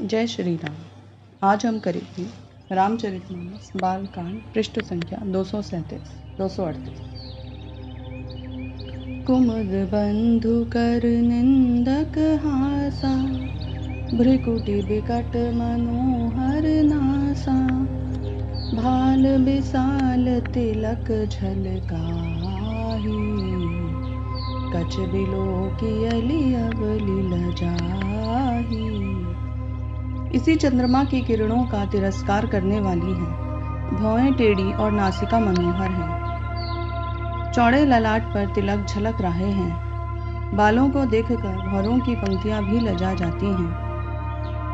जय श्री राम। आज हम करेंगे रामचरितमानस बालकांड पृष्ठ संख्या 237-238। कुमुद बंधु कर निंदक हासा, भ्रिकुटि बिकट मनोहर नासा। भाल बिसाल तिलक झलकाहि, कछ बिलोकियलि अवलि लजाहि। इसी चंद्रमा की किरणों का तिरस्कार करने वाली है। भौएं टेढ़ी और नासिका मनोहर है। चौड़े ललाट पर तिलक झलक रहे हैं। बालों को देखकर भौरों की पंक्तियां भी लजा जाती हैं।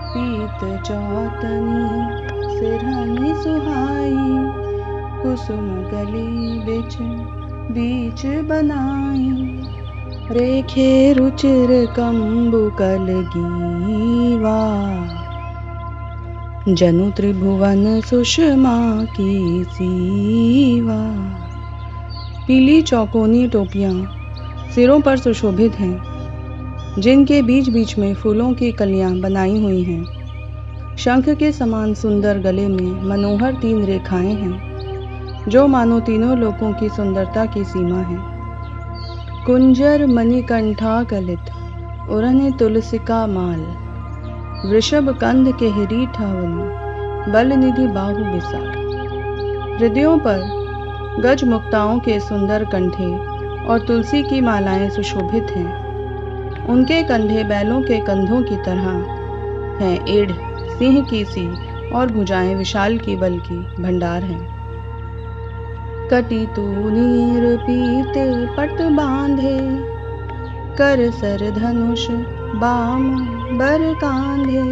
पीत चौतनी सिरहनी सुहाई, कुसुम गली बिच बीच बनाई। रेखे रुचिर कंबु कलगीवा, जनु त्रिभुवन सुषमा की सीवा। पीली चौकोनी टोपियां सिरों पर सुशोभित हैं, जिनके बीच बीच में फूलों की कलियां बनाई हुई हैं। शंख के समान सुंदर गले में मनोहर 3 रेखाएं हैं, जो मानो तीनों लोकों की सुंदरता की सीमा है। कुंजर मणिकंठा कलित, उरने तुलसिका माल। वृषभ कंध के हिरीठावनी, बल निधि बाहु विशाल। हृदयों पर गज मुक्ताओं के सुंदर कंठे और तुलसी की मालाएं सुशोभित हैं। उनके कंधे बैलों के कंधों की तरह हैं। एढ़ सिंह की सी और भुजाएं विशाल की बल की भंडार हैं। कटी तूनीर पीत पट बांधे, कर सर धनुष बाम बर कांधे।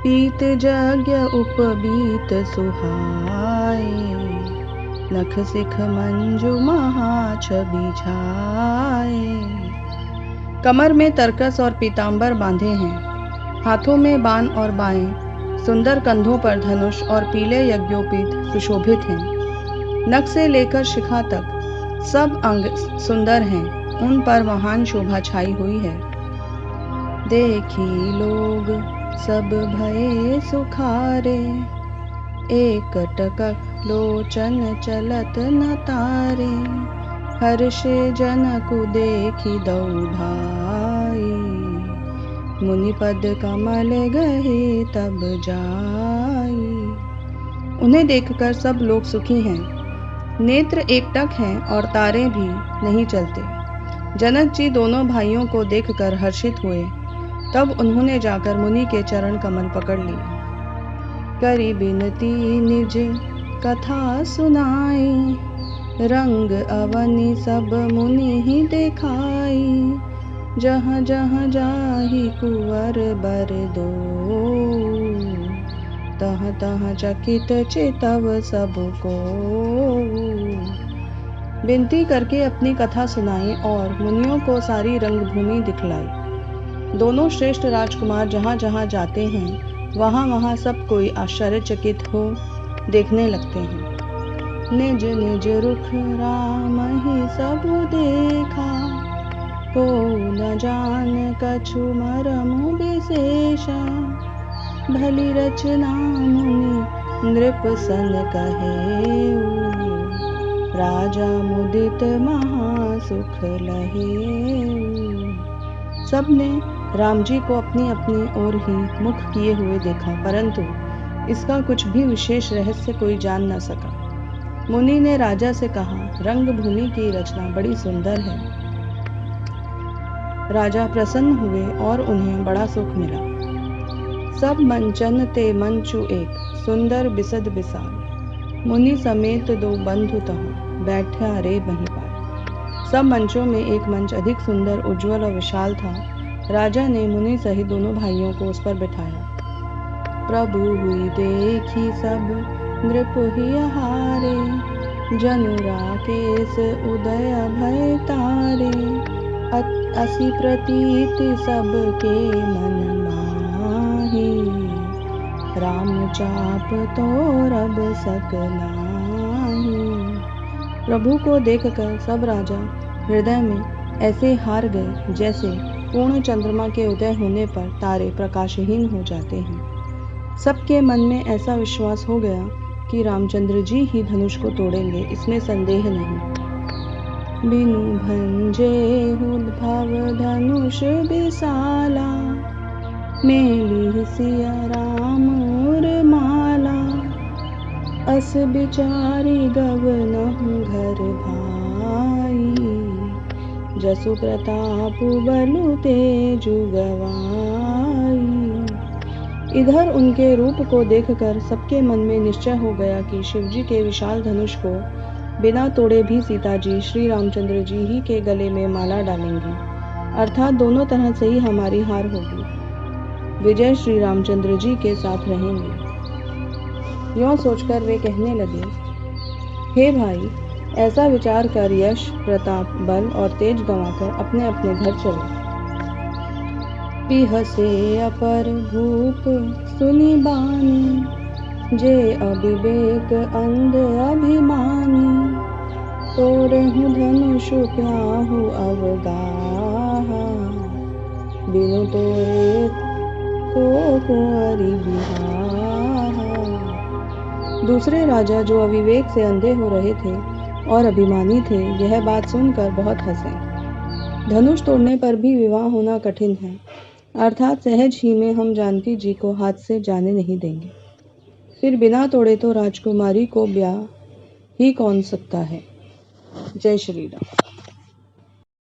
पीत यज्ञ उपबीत सुहाए, नख सिख मंजु महा छवि छाए। कमर में तरकस और पीतांबर बांधे हैं। हाथों में बाण और बाएं, सुंदर कंधों पर धनुष और पीले यज्ञोपीत सुशोभित हैं। नख से लेकर शिखा तक सब अंग सुंदर हैं। उन पर महान शोभा छाई हुई है। देखी लोग सब भये सुखारे, एक टकक लोचन चलत न तारे। हर्षे जनकु देखी दौ भाई, मुनिपद कमल गहे तब जाई। उन्हें देखकर सब लोग सुखी हैं। नेत्र एकटक हैं और तारे भी नहीं चलते। जनक जी दोनों भाइयों को देखकर हर्षित हुए। तब उन्होंने जाकर मुनि के चरण कमल पकड़ लिए। करी बिनती निज कथा सुनाई, रंग अवनि सब मुनि ही देखाई। जहाँ जहाँ जाहि कुंवर बर दो, तह तह चकित चितव सबको। विनती करके अपनी कथा सुनाई और मुनियों को सारी रंगभूमि दिखलाई। दोनों श्रेष्ठ राजकुमार जहाँ जहाँ जाते हैं, वहाँ वहाँ सब कोई आश्चर्यचकित हो देखने लगते हैं। निज निज रुख राम ही सब देखा, को न जान कछु मरमु विशेषा। भली रचना मुनि नृप सन कहेऊ, राजा मुदित महासुख लहेऊ। सबने राम जी को अपनी अपनी ओर ही मुख किए हुए देखा, परंतु इसका कुछ भी विशेष रहस्य कोई जान न सका। मुनि ने राजा से कहा, रंगभूमि की रचना बड़ी सुंदर है। राजा प्रसन्न हुए और उन्हें बड़ा सुख मिला। सब मंचन ते मंचु एक, सुंदर बिसद बिसाल। मुनि समेत 2 बंधु तहाँ, बैठा रे वहीं पार। सब मंचों में एक मंच अधिक सुंदर, उज्ज्वल और विशाल था। राजा ने मुनि सहित दोनों भाइयों को उस पर बिठाया। प्रभु हुई देखी सब नृप ही हारे, जनु राकेश उदय भय तारे। असी प्रतीत सबके मन माही, राम चाप तोर अब सकनाही। प्रभु को देखकर सब राजा हृदय में ऐसे हार गए जैसे पूर्ण चंद्रमा के उदय होने पर तारे प्रकाशहीन हो जाते हैं। सबके मन में ऐसा विश्वास हो गया कि रामचंद्र जी ही धनुष को तोड़ेंगे, इसमें संदेह नहीं। बिनु भंजे उद्भव धनुष विशाला, मेली सिया राम माला। अस बिचारी गगनहु घर भाई, जसु प्रताप बलु तेजु गवाई। इधर उनके रूप को देखकर सबके मन में निश्चय हो गया कि शिवजी के विशाल धनुष को बिना तोड़े भी सीता जी श्री रामचंद्र जी ही के गले में माला डालेंगी, अर्थात दोनों तरह से ही हमारी हार होगी। विजय श्री रामचंद्र जी के साथ रहेंगे। यों सोचकर वे कहने लगे, हे भाई, ऐसा विचार कर यश, प्रताप, बल और तेज गंवाकर अपने अपने घर चलो। बिहसे अपर भूप सुनि बानी, जे अविवेक अंध अभिमानी। तोड़हु धनुषु प्याहु अवगाहा, बिनु तोड़े को कुंवरी बिहाहा। दूसरे राजा जो अविवेक से अंधे हो रहे थे और अभिमानी थे, यह बात सुनकर बहुत हंसे। धनुष तोड़ने पर भी विवाह होना कठिन है, अर्थात सहज ही में हम जानकी जी को हाथ से जाने नहीं देंगे। फिर बिना तोड़े तो राजकुमारी को ब्याह ही कौन सकता है। जय श्री राम।